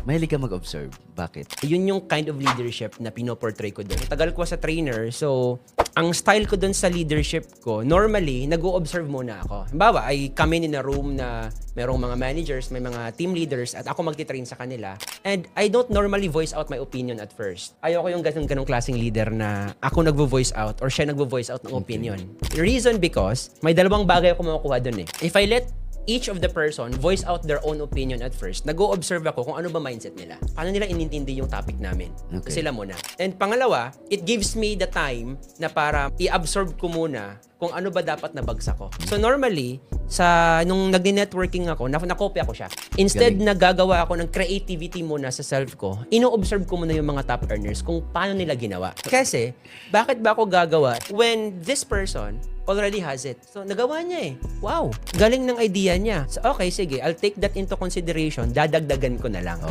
Mahilig ka mag-observe. Bakit? Yun yung kind of leadership na pinoportray ko doon. Tagal ko sa trainer, so ang style ko doon sa leadership ko, normally, nag-o-observe muna ako. Halimbawa, I come in a room na merong mga managers, may mga team leaders, at ako magtitrain sa kanila. And I don't normally voice out my opinion at first. Ayoko yung ganong klaseng leader na ako nagvo-voice out or siya nagvo-voice out ng opinion. Reason because, may dalawang bagay ako makukuha doon eh. If I let each of the person voice out their own opinion at first, nag-o-observe ako kung ano ba mindset nila. Paano nila inintindi yung topic namin. Okay. Sila muna. And pangalawa, it gives me the time na para i-absorb ko muna kung ano ba dapat na bagsak ko. So normally, nung nagdi-networking ako, nakopya ko siya. Instead na gagawa ako ng creativity muna sa self ko, ino-observe ko muna yung mga top earners kung paano nila ginawa. Kasi, bakit ba ako gagawa when this person already has it? So, nagawa niya eh. Wow! Galing ng idea niya. So, okay, sige. I'll take that into consideration. Dadagdagan ko na lang.